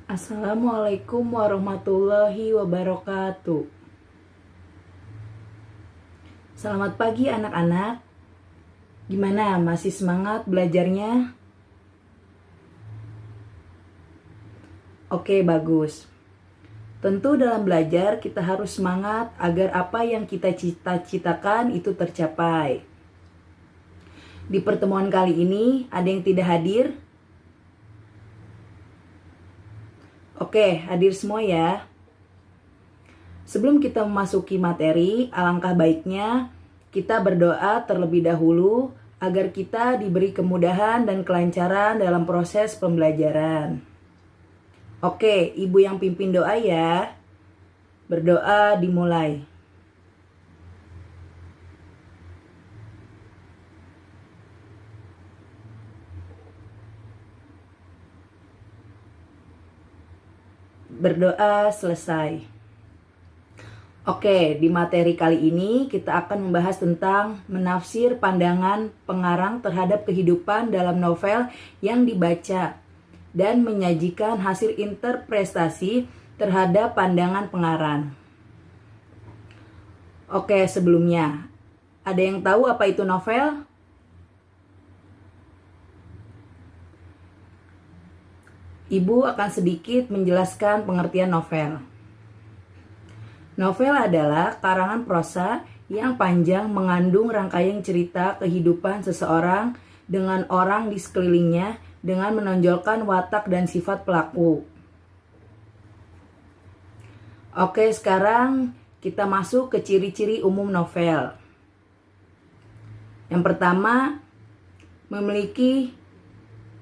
Assalamualaikum warahmatullahi wabarakatuh. Selamat pagi anak-anak. Gimana, masih semangat belajarnya? Oke, bagus. Tentu dalam belajar kita harus semangat agar apa yang kita cita-citakan itu tercapai. Di pertemuan kali ini ada yang tidak hadir? Oke, hadir semua ya. Sebelum kita memasuki materi, alangkah baiknya kita berdoa terlebih dahulu agar kita diberi kemudahan dan kelancaran dalam proses pembelajaran. Oke, ibu yang pimpin doa ya. Berdoa dimulai. Berdoa selesai. Oke, di materi kali ini kita akan membahas tentang menafsir pandangan pengarang terhadap kehidupan dalam novel yang dibaca dan menyajikan hasil interpretasi terhadap pandangan pengarang. Oke, sebelumnya, ada yang tahu apa itu novel? Ibu akan sedikit menjelaskan pengertian novel. Novel adalah karangan prosa yang panjang mengandung rangkaian cerita kehidupan seseorang dengan orang di sekelilingnya dengan menonjolkan watak dan sifat pelaku. Oke, sekarang kita masuk ke ciri-ciri umum novel. Yang pertama, memiliki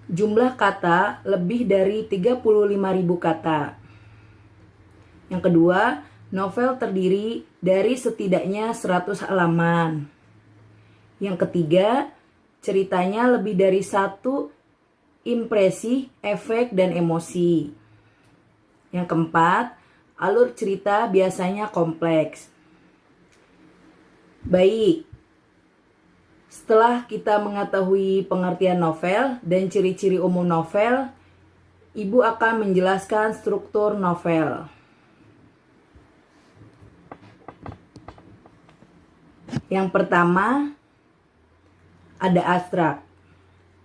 jumlah kata lebih dari 35.000 kata. Yang kedua, novel terdiri dari setidaknya 100 halaman. Yang ketiga, ceritanya lebih dari satu impresi, efek, dan emosi. Yang keempat, alur cerita biasanya kompleks. Baik, setelah kita mengetahui pengertian novel dan ciri-ciri umum novel, Ibu akan menjelaskan struktur novel. Yang pertama, ada abstrak.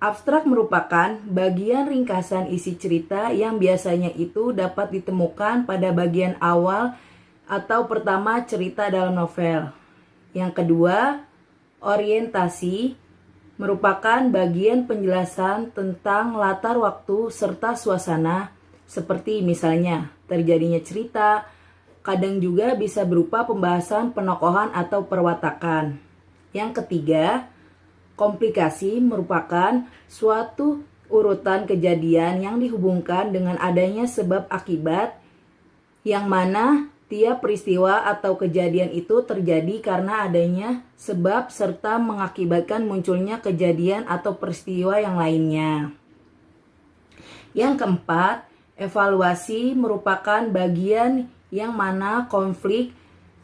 Abstrak merupakan bagian ringkasan isi cerita yang biasanya itu dapat ditemukan pada bagian awal atau pertama cerita dalam novel. Yang kedua, orientasi merupakan bagian penjelasan tentang latar waktu serta suasana, seperti misalnya terjadinya cerita, kadang juga bisa berupa pembahasan penokohan atau perwatakan. Yang ketiga, komplikasi merupakan suatu urutan kejadian yang dihubungkan dengan adanya sebab akibat, yang mana tiap peristiwa atau kejadian itu terjadi karena adanya sebab serta mengakibatkan munculnya kejadian atau peristiwa yang lainnya. Yang keempat, evaluasi merupakan bagian yang mana konflik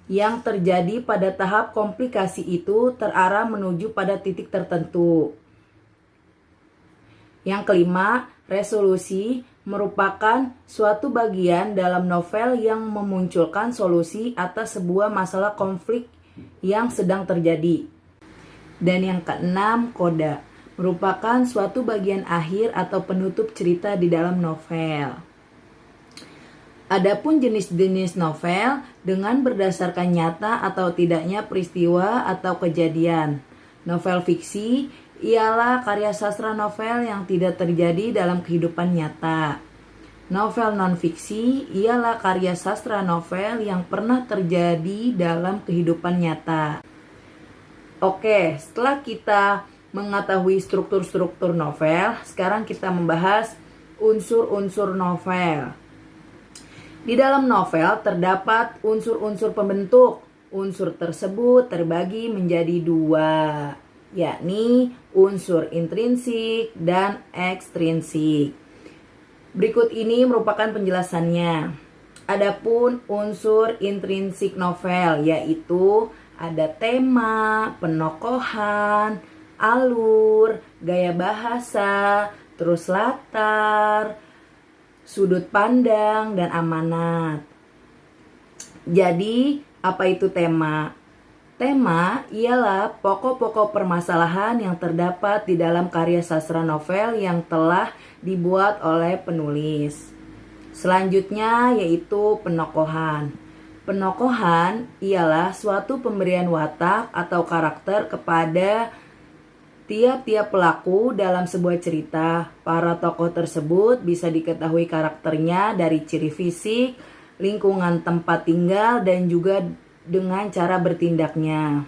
yang terjadi pada tahap komplikasi itu terarah menuju pada titik tertentu. Yang kelima, resolusi merupakan suatu bagian dalam novel yang memunculkan solusi atas sebuah masalah konflik yang sedang terjadi. Dan yang keenam, koda merupakan suatu bagian akhir atau penutup cerita di dalam novel. Adapun jenis-jenis novel dengan berdasarkan nyata atau tidaknya peristiwa atau kejadian. Novel fiksi ialah karya sastra novel yang tidak terjadi dalam kehidupan nyata. Novel non-fiksi ialah karya sastra novel yang pernah terjadi dalam kehidupan nyata. Oke, setelah kita mengetahui struktur-struktur novel, sekarang kita membahas unsur-unsur novel. Di dalam novel terdapat unsur-unsur pembentuk. Unsur tersebut terbagi menjadi dua, yakni unsur intrinsik dan ekstrinsik. Berikut ini merupakan penjelasannya. Adapun unsur intrinsik novel yaitu ada tema, penokohan, alur, gaya bahasa, terus latar, sudut pandang, dan amanat. Jadi, apa itu tema? Tema ialah pokok-pokok permasalahan yang terdapat di dalam karya sastra novel yang telah dibuat oleh penulis. Selanjutnya yaitu penokohan. Penokohan ialah suatu pemberian watak atau karakter kepada tiap-tiap pelaku dalam sebuah cerita. Para tokoh tersebut bisa diketahui karakternya dari ciri fisik, lingkungan tempat tinggal, dan juga dengan cara bertindaknya.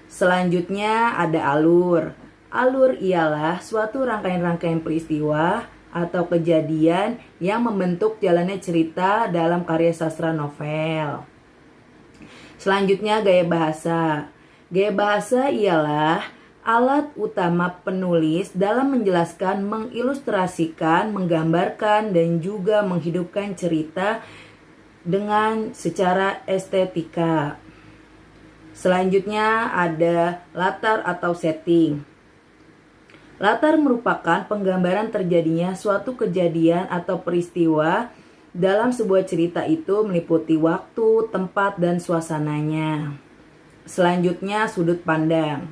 Selanjutnya ada alur. Alur ialah suatu rangkaian-rangkaian peristiwa atau kejadian yang membentuk jalannya cerita dalam karya sastra novel. Selanjutnya gaya bahasa. Gaya bahasa ialah alat utama penulis dalam menjelaskan, mengilustrasikan, menggambarkan, dan juga menghidupkan cerita dengan secara estetika. Selanjutnya ada latar atau setting. Latar merupakan penggambaran terjadinya suatu kejadian atau peristiwa dalam sebuah cerita, itu meliputi waktu, tempat, dan suasananya. Selanjutnya sudut pandang.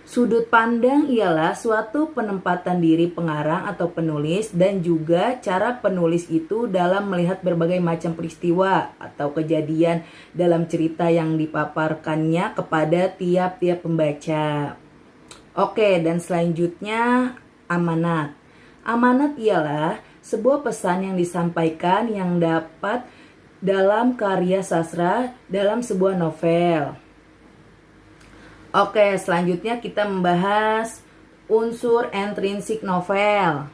Sudut pandang ialah suatu penempatan diri pengarang atau penulis dan juga cara penulis itu dalam melihat berbagai macam peristiwa atau kejadian dalam cerita yang dipaparkannya kepada tiap-tiap pembaca. Oke, dan selanjutnya amanat. Amanat ialah sebuah pesan yang disampaikan yang dapat dalam karya sastra dalam sebuah novel. Oke, selanjutnya kita membahas unsur intrinsik novel.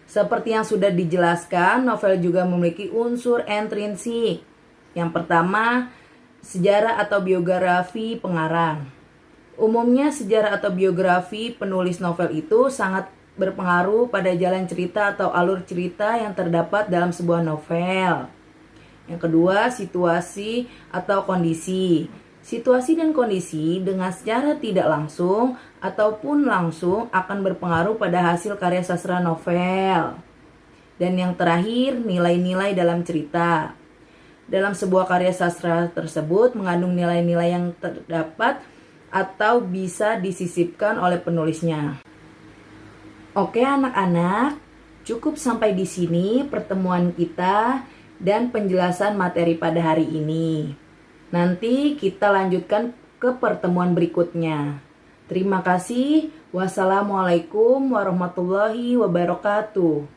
Seperti yang sudah dijelaskan, novel juga memiliki unsur intrinsik. Yang pertama, sejarah atau biografi pengarang. Umumnya sejarah atau biografi penulis novel itu sangat berpengaruh pada jalan cerita atau alur cerita yang terdapat dalam sebuah novel. Yang kedua, situasi atau kondisi. Situasi dan kondisi dengan secara tidak langsung ataupun langsung akan berpengaruh pada hasil karya sastra novel. Dan yang terakhir, nilai-nilai dalam cerita. Dalam sebuah karya sastra tersebut mengandung nilai-nilai yang terdapat atau bisa disisipkan oleh penulisnya. Oke anak-anak, cukup sampai di sini pertemuan kita dan penjelasan materi pada hari ini. Nanti kita lanjutkan ke pertemuan berikutnya. Terima kasih. Wassalamualaikum warahmatullahi wabarakatuh.